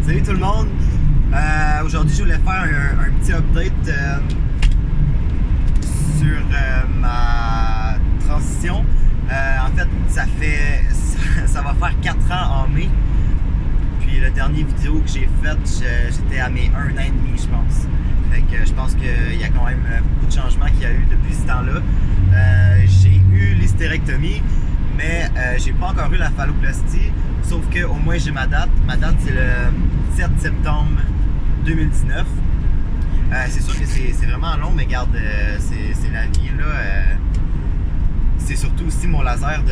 Salut tout le monde! Aujourd'hui, je voulais faire un petit update sur ma transition. En fait, ça va faire 4 ans en mai. Puis la dernière vidéo que j'ai faite, j'étais à mes 1 an et demi, je pense. Fait que je pense qu'il y a quand même beaucoup de changements qu'il y a eu depuis ce temps-là. J'ai eu l'hystérectomie, mais j'ai pas encore eu la phalloplastie. Sauf qu'au moins j'ai ma date. Ma date, c'est le 7 septembre 2019. C'est sûr que c'est vraiment long, mais regarde, c'est la vie là. C'est surtout aussi mon laser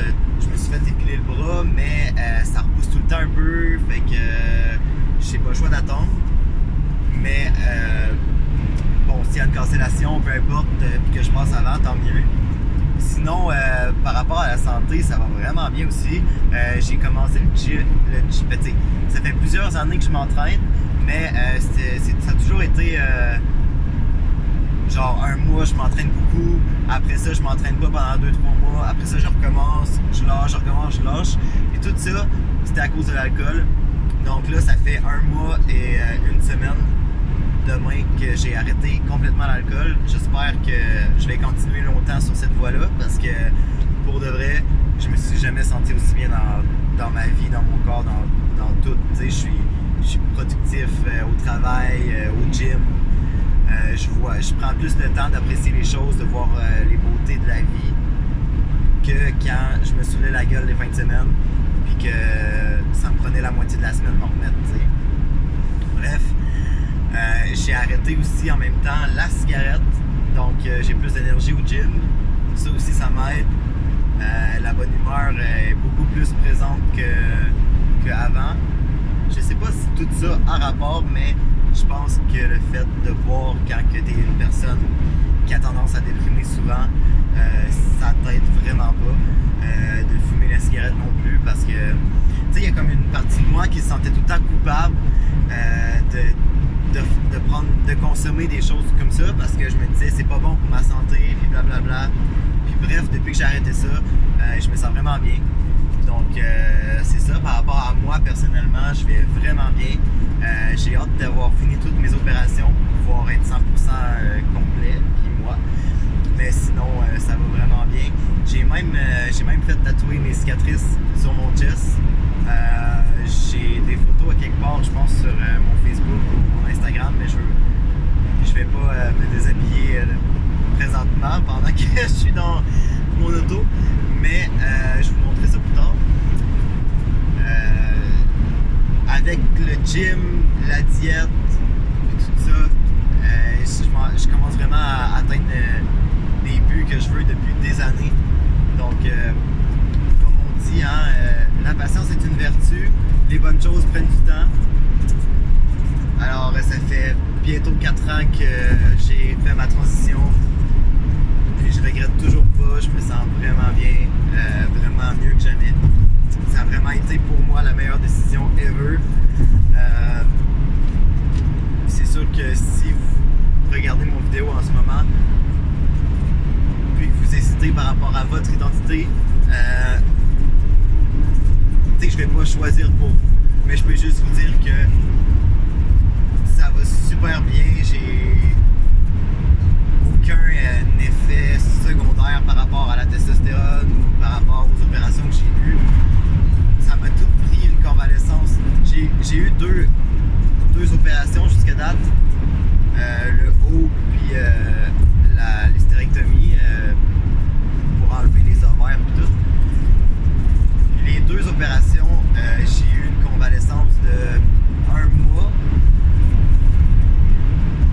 je me suis fait épiler le bras, mais ça repousse tout le temps un peu, fait que j'ai pas le choix d'attendre. Mais bon, s'il y a une cancellation, peu importe, puis que je passe avant, tant mieux. Sinon, par rapport à la santé, ça va vraiment bien aussi. J'ai commencé le gym. Ça fait plusieurs années que je m'entraîne, mais ça a toujours été genre un mois, je m'entraîne beaucoup. Après ça, je m'entraîne pas pendant 2-3 mois. Après ça, je recommence, je lâche, je recommence, je lâche. Et tout ça, c'était à cause de l'alcool. Donc là, ça fait 1 mois et 1 semaine demain que j'ai arrêté complètement l'alcool. J'espère que je vais continuer longtemps sur cette voie-là parce que pour de vrai, je me suis jamais senti aussi bien dans ma vie, dans mon corps, dans tout. Tu sais, je suis productif au travail, au gym. Je prends plus le temps d'apprécier les choses, de voir les beautés de la vie que quand je me saoulais la gueule les fins de semaine puis que ça me prenait la moitié de la semaine de m'en remettre, tu sais. Bref, j'ai arrêté aussi en même temps la cigarette, donc j'ai plus d'énergie au gym. Ça aussi, ça m'aide. La bonne humeur est beaucoup plus présente qu'avant. Je sais pas si tout ça a rapport, mais je pense que le fait de voir quand tu es une personne qui a tendance à déprimer souvent, ça t'aide vraiment pas. De fumer la cigarette non plus, parce que tu sais, il y a comme une partie de moi qui se sentait tout le temps coupable de consommer des choses comme ça, parce que je me disais c'est pas bon pour ma santé, puis blablabla. Puis bref, depuis que j'ai arrêté ça, je me sens vraiment bien. Donc c'est ça, par rapport à moi personnellement, je vais vraiment bien. J'ai hâte d'avoir fini toutes mes opérations pour pouvoir être 100% complet, puis moi. Mais sinon, ça va vraiment bien. J'ai même fait tatouer mes cicatrices sur mon chest. J'ai des photos à quelque part, je pense, sur mon Facebook ou mon Instagram, mais je vais pas me déshabiller présentement pendant que je suis dans mon auto. Mais je vais vous montrer ça plus tard. Avec le gym, la diète et tout ça, je commence vraiment à atteindre des buts que je veux depuis des années. Donc, comme on dit, la patience est une vertu, les bonnes choses prennent du temps. Alors, ça fait bientôt 4 ans que j'ai fait ma transition. Puis je regrette toujours pas, je me sens vraiment bien, vraiment mieux que jamais. Ça a vraiment été pour moi la meilleure décision ever. C'est sûr que si vous regardez mon vidéo en ce moment, puis que vous hésitez par rapport à votre identité, tu sais que je vais pas choisir pour vous, mais je peux juste vous dire que ça va super bien. J'ai aucun effet secondaire par rapport à la testostérone ou par rapport aux opérations que j'ai eues. Ça m'a tout pris une convalescence. J'ai eu deux opérations jusqu'à date. Le haut puis l'hystérectomie pour enlever les ovaires et tout. Les 2 opérations, j'ai eu une convalescence de 1 mois.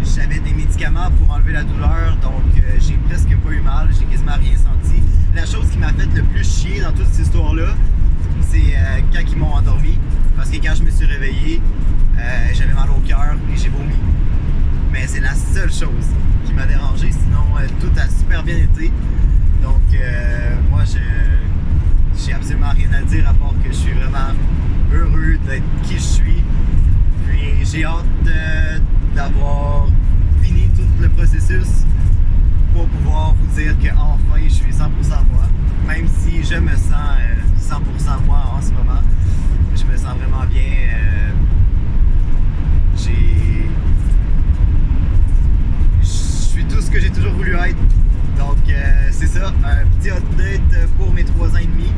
J'avais des médicaments pour enlever la douleur, donc j'ai presque pas eu mal, j'ai quasiment rien senti. La chose qui m'a fait le plus chier dans toute cette histoire-là, c'est quand ils m'ont endormi, parce que quand je me suis réveillé, j'avais mal au cœur et j'ai vomi. Mais c'est la seule chose qui m'a dérangé, sinon tout a super bien été. Donc moi, j'ai absolument rien à dire à part que je suis vraiment heureux d'être qui je suis. Puis j'ai hâte d'avoir fini tout le processus pour pouvoir vous dire qu'enfin je suis 100% moi. Même si je me sens 100% moi en ce moment, je me sens vraiment bien. Donc, c'est ça, un petit update pour mes 3 ans et demi.